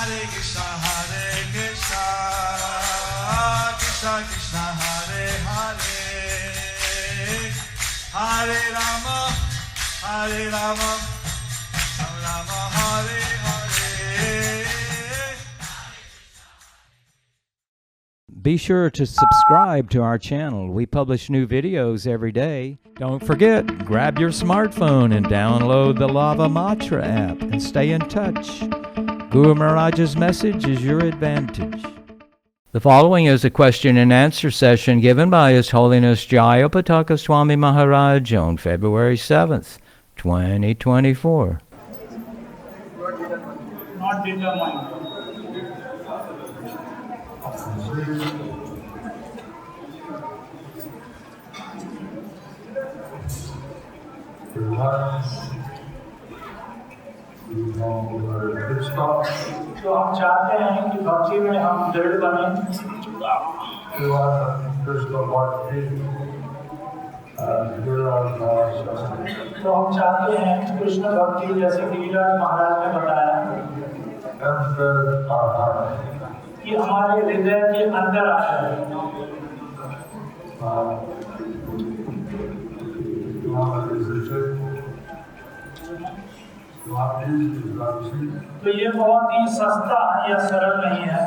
Hare Krishna, Krishna Krishna, Hare Hare, Hare Rama, Rama Rama, Hare Hare. Be sure to subscribe to our channel. We publish new videos every day. Don't forget, grab your smartphone and download the Lava Matra app and stay in touch. Guru Maharaj's message is your advantage. The following is a question and answer session given by His Holiness Jayapataka Swami Maharaj on February 7th, 2024. Not determined. तो हम चाहते हैं कि भक्ति में हम दृढ़ बने। तो हम चाहते हैं कृष्ण भक्ति जैसे गिरिराज महाराज ने बताया कि हमारे हृदय के अंदर आ जाए। तो ये बहुत ही सस्ता या सरल नहीं है।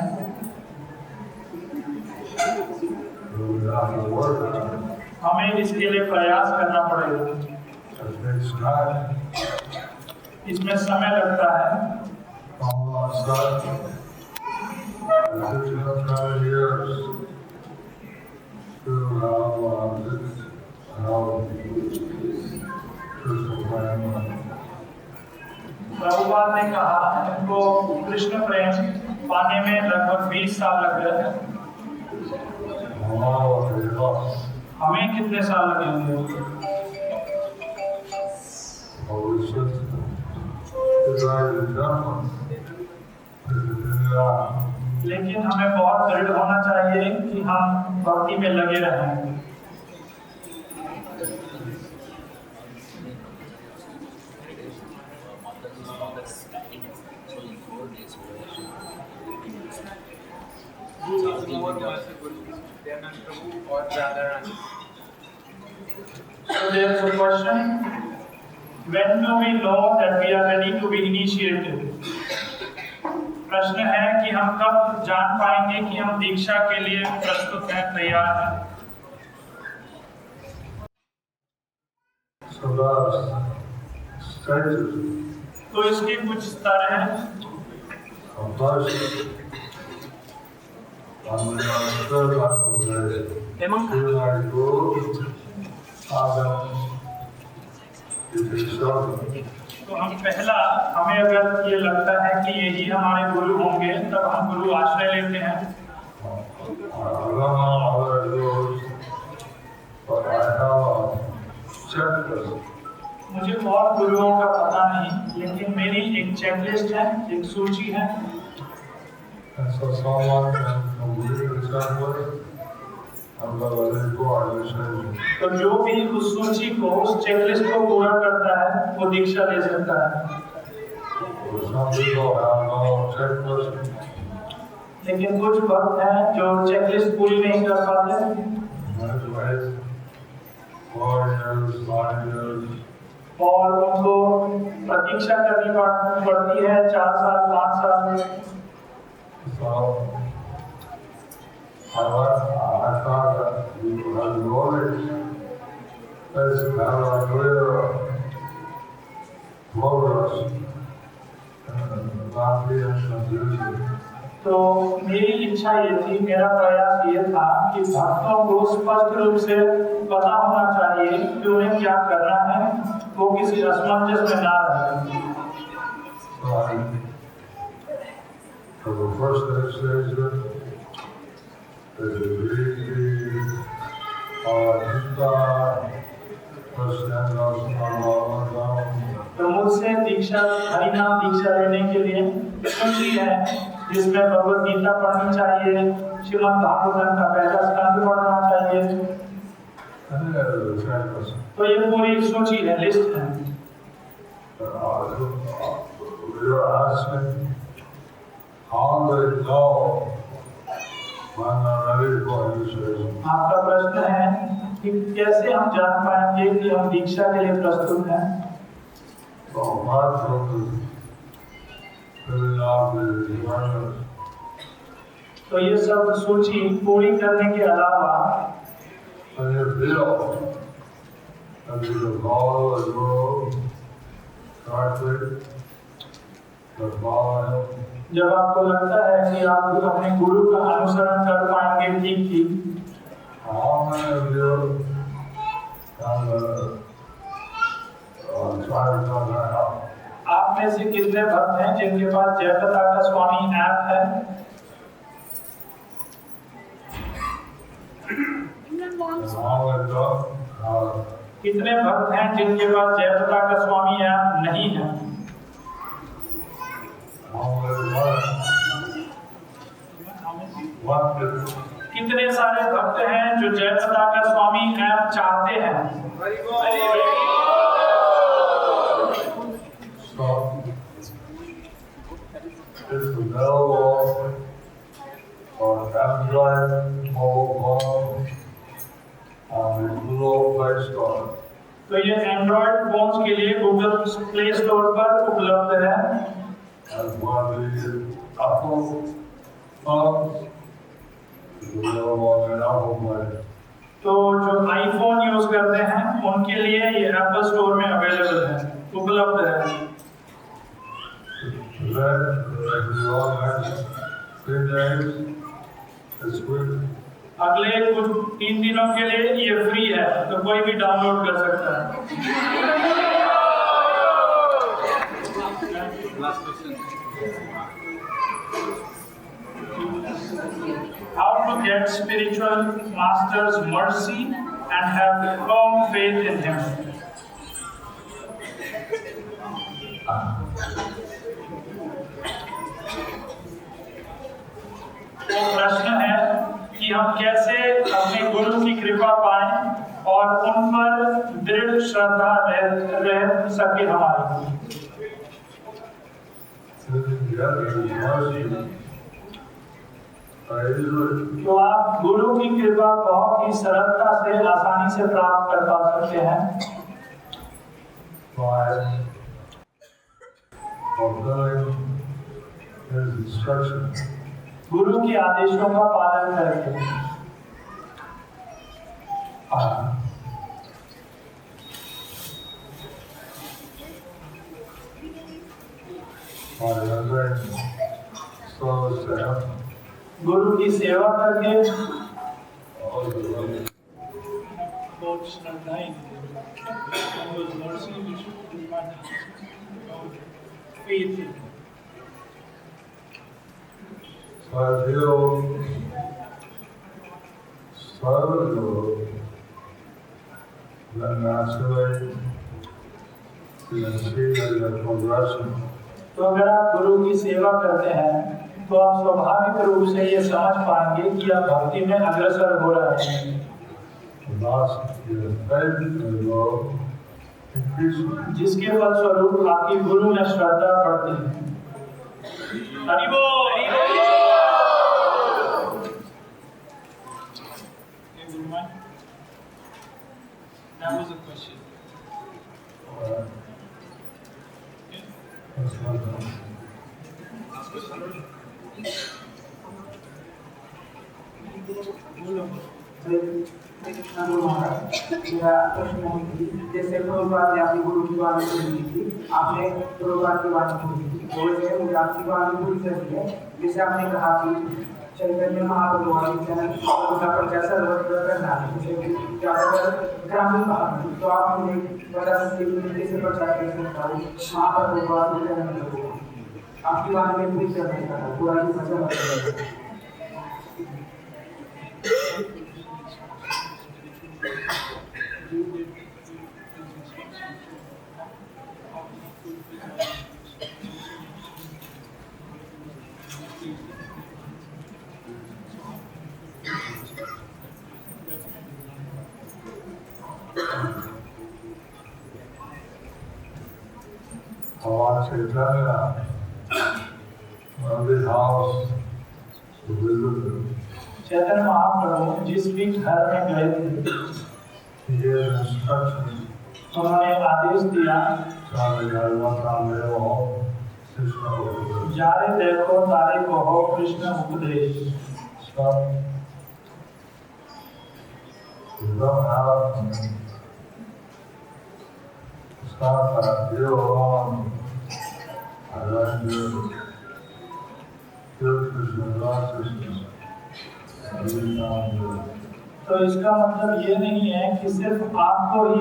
हमें इसके लिए प्रयास करना पड़ेगा। इसमें समय लगता है। प्रभुपाद ने कहा उनको कृष्ण प्रेम पाने में लगभग 20 साल लग गए। हमें कितने साल लगेंगे? लेकिन हमें बहुत दृढ़ होना चाहिए कि हम भक्ति में लगे रहें। So there is a question: when do we know that we are ready to be initiated? प्रश्न है कि हम कब जान पाएंगे कि हम दीक्षा के लिए प्रस्तुत हैं, तैयार हैं? तो इसके कुछ स्तर हैं। तो हम पहला, हमें अगर ये लगता है कि यही हमारे गुरु होंगे, तब हम गुरु आश्रय लेते हैं। मुझे और गुरुओं का पता नहीं, लेकिन मेरी एक चेकलिस्ट है, एक सूची है। तो जो भी उस सूची को, उस चेकलिस्ट को पूरा करता है, वो दीक्षा ले सकता है। लेकिन कुछ भक्त हैं जो चेकलिस्ट पूरी नहीं कर पाते। और उनको प्रतीक्षा करनी पड़ती है 4 साल 5 साल में। I thought that we had knowledge. That's how I clear progress and not being confused. तो मेरी इच्छा ये थी, मेरा प्रयास ये था कि भक्तों को स्पष्ट रूप से पता होना चाहिए कि उन्हें क्या करना है, वो किसी असमंजस में ना रहे। So the first stage तो मुझसे दीक्षा, हरिनाम दीक्षा लेने के लिए सूची है, जिसमें भगवद गीता पढ़नी चाहिए, श्रीमद् भागवतम का पहला स्कंद पढ़ना चाहिए। तो ये पूरी सूची है, लिस्ट है। how do they know when they're ready for initiation? आपका प्रश्न है कि कैसे हम जान पाएंगे कि हम दीक्षा के लिए प्रस्तुत हैं। So apart from filling out the requirements, तो ये सब सूची पूरी करने के अलावा when you feel that you can follow the Guru correctly, to follow him, जब आपको लगता है कि आप अपने गुरु का अनुसरण कर पाएंगे ठीक ठीक, how many of you can try to know that out? आप में से कितने भक्त हैं जिनके पास जयप्रदा का स्वामी ऐप है? And all they've done, कितने भक्त हैं जिनके पास जयप्रदा का स्वामी ऐप नहीं है? how they've learned what is कितने सारे भक्त हैं जो जयप्रदा का स्वामी ऐप चाहते हैं? so it's available on Android mobile phone on the Google Play Store. तो ये एंड्रॉइड फोन्स के लिए गूगल प्ले स्टोर पर उपलब्ध है। As one of the Apple phones is available on Apple Play. तो जो आईफोन यूज करते हैं उनके लिए ये एप्पल स्टोर में अवेलेबल है, उपलब्ध है। Today, we all next 3 days this week. अगले कुछ 3 दिनों के लिए ये फ्री है, तो कोई भी डाउनलोड कर सकता है। How to get spiritual master's mercy and have firm faith in him? तो प्रश्न है कि हम कैसे अपने गुरु की कृपा पाएं और उन पर दृढ़ श्रद्धा रह सके हमारी। तो आप गुरु की कृपा बहुत ही सरलता से आसानी से प्राप्त कर पा सकते हैं गुरु के आदेशों का पालन करके। गुरु की सेवा करके बहुत श्रद्धाएं तो अगर आप गुरु की सेवा करते हैं तो आप स्वाभाविक रूप से ये समझ पाएंगे कि आप भक्ति में अग्रसर हो रहे हैं, जिसके फलस्वरूप आपकी गुरु में श्रद्धा बढ़ती है। हरि बोल, हरि बोल। That was a question. जैसे प्रभुपाद ने अपनी गुरु की वाणी सुनी थी, आपने प्रभुपाद की वाणी सुनी थी, वैसे मुझे आपकी वाणी पूरी करनी है। जैसे आपने कहा कि चैतन्य महाप्रभु का प्रचार सर्वत्र करना है, ज़्यादातर ग्रामीण भाग में, तो आप मुझे बता सकते हैं कैसे प्रचार कर सकता हूँ महाप्रभु का आपकी वाणी में पूरी करने का पूरा ही मजा Chaitanya, when every house to visit them. Chaitanya Mahaprabhu जिस भी घर में गए थे He gave instructions. उन्होंने आदेश दिया, Charlie, I want to live all Krishna over. जारे देखो तारे को हो कृष्ण उपदेश। Stop. You don't have to stop that. You alone. I like you. Good Krishna, God Krishna. You found you. तो इसका मतलब ये नहीं है कि सिर्फ आपको ही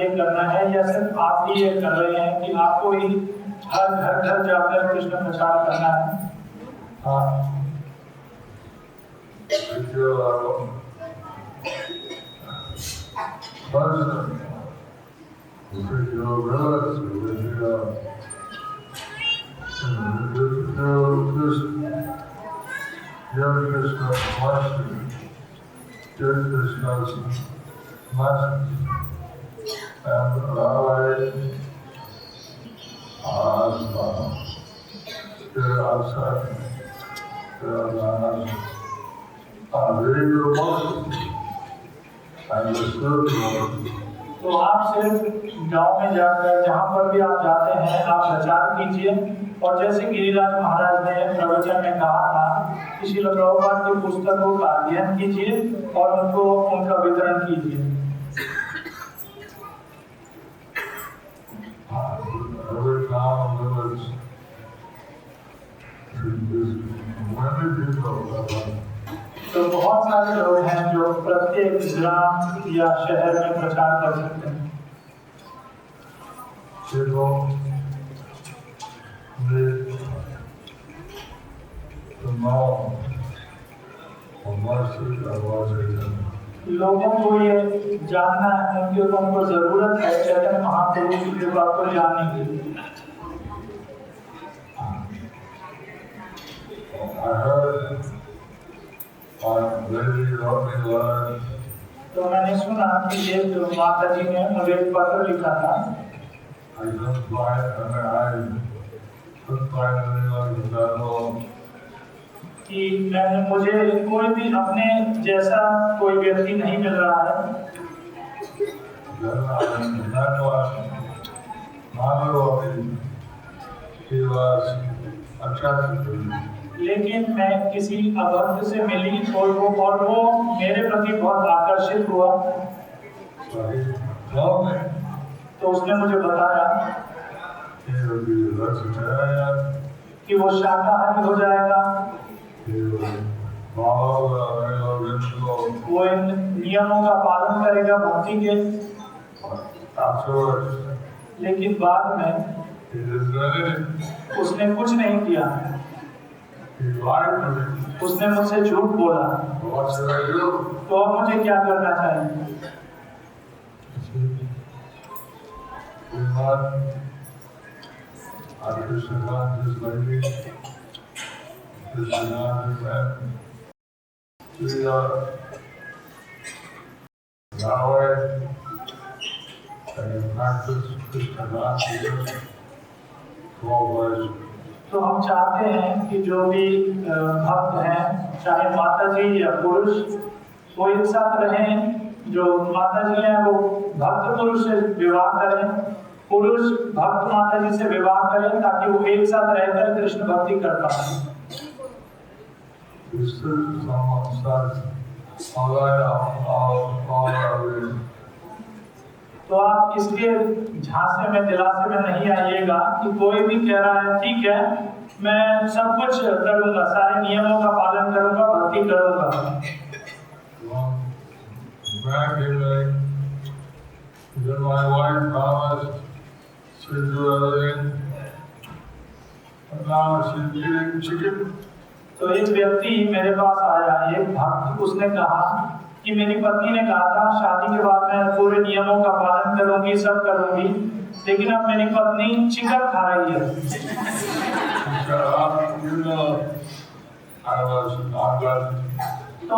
ये करना है या सिर्फ आप ही ये कर रहे हैं कि आपको ही हर घर घर जाकर कृष्ण प्रचार करना है। With your president, with your relatives, with your young Krishna blessing, good Krishna's blessings, and तो आप सिर्फ गांव में जाकर जहाँ पर भी आप जाते हैं आप प्रचार कीजिए और जैसे गिरिराज महाराज ने प्रवचन में कहा था कि श्रील प्रभुपाद की पुस्तकों का अध्ययन कीजिए और उनको उनका वितरण कीजिए। तो बहुत सारे लोग हैं जो प्रत्येक ग्राम या शहर में प्रचार कर सकते हैं। लोगों को ये जानना है क्योंकि उनको जरूरत है चैतन्य महाप्रभु की कृपा को जानने की। तो मैंने सुना कि ये जो माता जी ने मुझे एक पत्र लिखा था कि मुझे कोई भी अपने जैसा कोई व्यक्ति नहीं मिल रहा है। लेकिन मैं किसी अभक्त से मिली और वो मेरे प्रति बहुत आकर्षित हुआ। तो उसने मुझे बताया कि वो शाकाहारी हो जाएगा, वो इन नियमों का पालन करेगा भक्ति के। लेकिन बाद में उसने कुछ नहीं किया, उसने मुझसे झूठ बोला। तो अब मुझे क्या करना चाहिए? तो हम चाहते हैं कि जो भी भक्त हैं, चाहे माता जी या पुरुष, वो एक साथ रहें। जो माता जी हैं वो भक्त पुरुष से विवाह करें, पुरुष भक्त माता जी से विवाह करें ताकि वो एक साथ रहकर कृष्ण भक्ति कर पाए। तो आप इसके झांसे में दिलासे में नहीं आइएगा कि कोई भी कह रहा है ठीक है मैं सब कुछ करूंगा, सारे नियमों का पालन करूंगा, भक्ति करूंगा। तो एक व्यक्ति मेरे पास आया, एक भक्त, उसने कहा कि मेरी पत्नी ने कहा था शादी के बाद मैं पूरे नियमों का पालन करूंगी, सब करूंगी, लेकिन अब मेरी पत्नी चिकन खा रही है। तो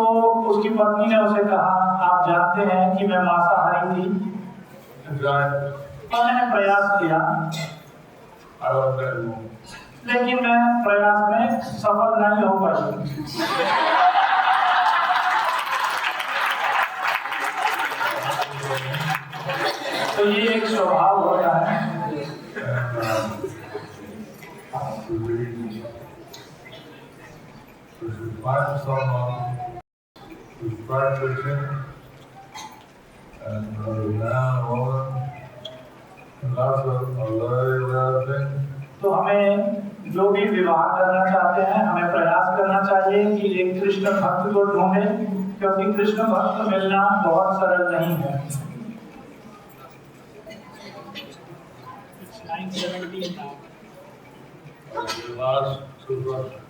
उसकी पत्नी ने उसे कहा आप जानते हैं कि मैं मांसाहारी थी। तो मैंने प्रयास किया लेकिन मैं प्रयास में सफल नहीं हो पाई। तो ये एक स्वभाव होता है। We should find someone who's practicing and a man, woman, and that's a very rare thing. तो हमें जो भी विवाह करना चाहते हैं, हमें प्रयास करना चाहिए कि एक कृष्ण भक्त को ढूंढें, क्योंकि कृष्ण भक्त मिलना बहुत सरल नहीं है। Last two questions.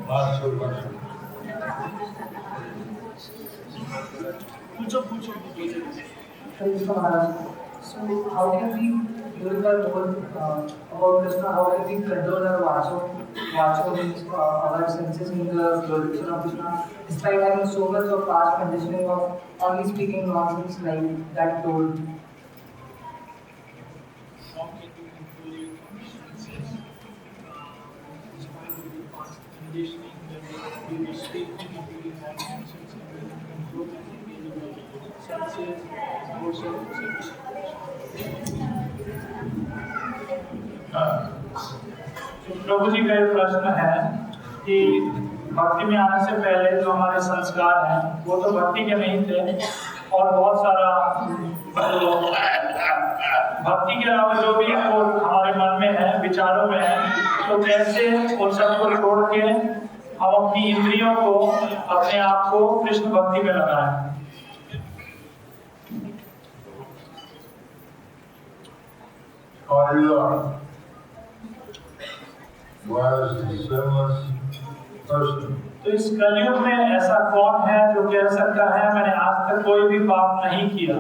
Last two questions. Krishna Maharaj. So how can we, during the whole about Krishna, how can we control our vacho means our senses in the glorification of Krishna, despite having so much of past conditioning of only speaking nonsense like that told? प्रभु जी का एक प्रश्न है कि भक्ति में आने से पहले जो हमारे संस्कार हैं वो तो भक्ति के नहीं थे, और बहुत सारा भक्ति के अलावा जो भी वो हमारे मन में है, विचारों में है, तो कैसे उन सबको छोड़ के हम अपनी इंद्रियों को, अपने आप को कृष्ण भक्ति में लगाएं। तो इस कलयुग में ऐसा कौन है जो कह सकता है मैंने आज तक कोई भी पाप नहीं किया?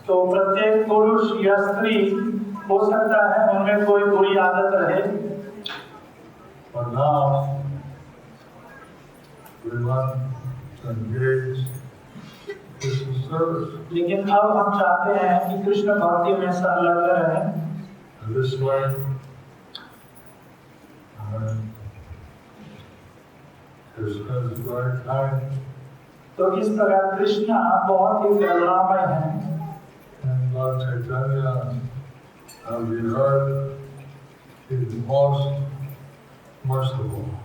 तो प्रत्येक पुरुष या स्त्री हो सकता है उनमें कोई बुरी आदत रहे, लेकिन अब हम चाहते हैं कि कृष्ण भक्ति में संलग्न रहें। तो इस प्रकार कृष्ण बहुत ही करुणामय है।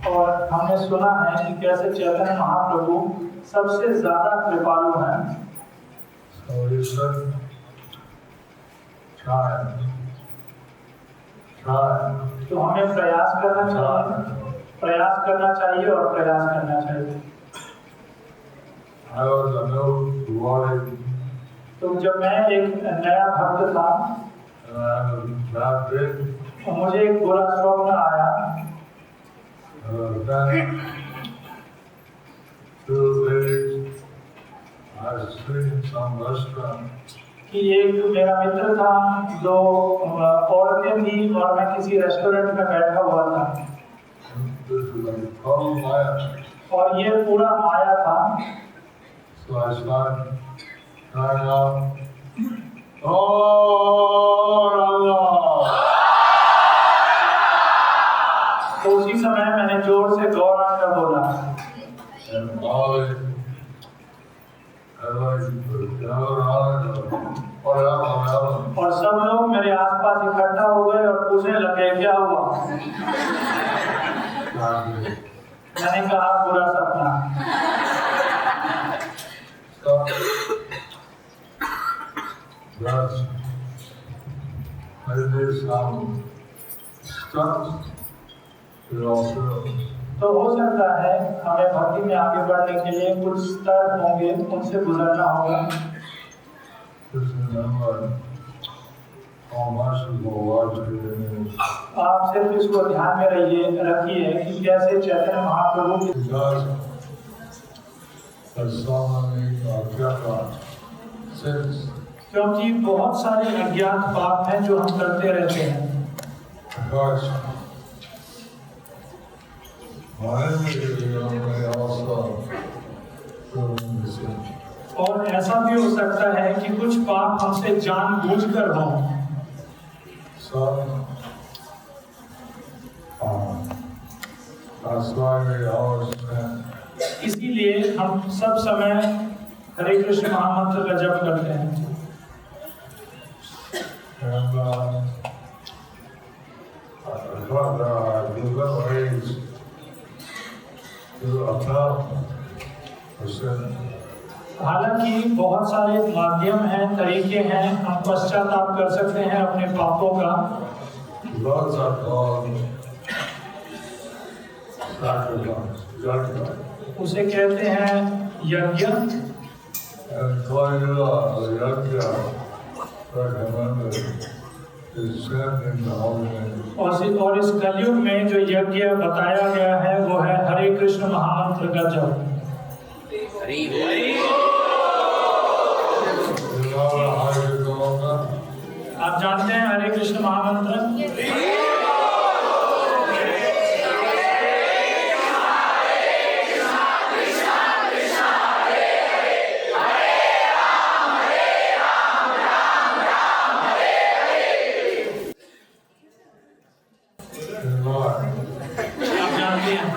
और हमने सुना है कि कैसे चैतन्य महाप्रभु सबसे ज्यादा कृपालु हैं। तो हमें प्रयास करना चाहिए और प्रयास करना चाहिए। तो जब मैं एक नया भक्त था तो मुझे एक बुरा स्वप्न आया कि एक मेरा मित्र था, दो औरतें थी और मैं किसी रेस्टोरेंट में बैठा हुआ था, और ये पूरा माया था। तो उसी समय मैंने जोर से गौरांग बोला, और सब लोग मेरे आसपास इकट्ठा हो गए और पूछने लगे क्या हुआ। मैंने कहा बुरा सपना। तो हो सकता है हमें भक्ति में आगे बढ़ने के लिए कुछ स्तर होंगे, उनसे गुजरना होगा। आप सिर्फ इसको ध्यान में रखिए कि कैसे चैतन्य महाप्रभु क्योंकि बहुत सारे अज्ञात पाप हैं जो हम करते रहते हैं। Because I also doing the same. और ऐसा भी हो सकता है कि कुछ पाप हमसे जानबूझकर हों। So, that's why we always chant. इसीलिए हम सब समय हरे कृष्ण महामंत्र का जप करते हैं। And but there are different ways to atone. हालांकि बहुत सारे माध्यम हैं, तरीके हैं, हम पश्चाताप कर सकते हैं अपने पापों का। Lots are called sacrifice, yajna. उसे कहते हैं यज्ञ। And Kalila, the yajna, recommended is sent in the holy name. और इस कलयुग में जो यज्ञ बताया गया है वो है हरे कृष्ण महामंत्र का जप। आप जानते हैं हरे कृष्ण महामंत्र? आप जानते हैं।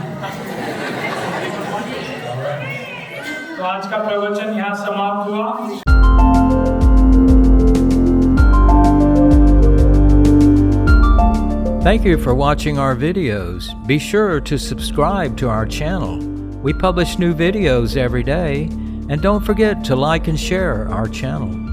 तो आज का प्रवचन यहाँ समाप्त हुआ। Thank you for watching our videos. Be sure to subscribe to our channel. We publish new videos every day, and don't forget to like and share our channel.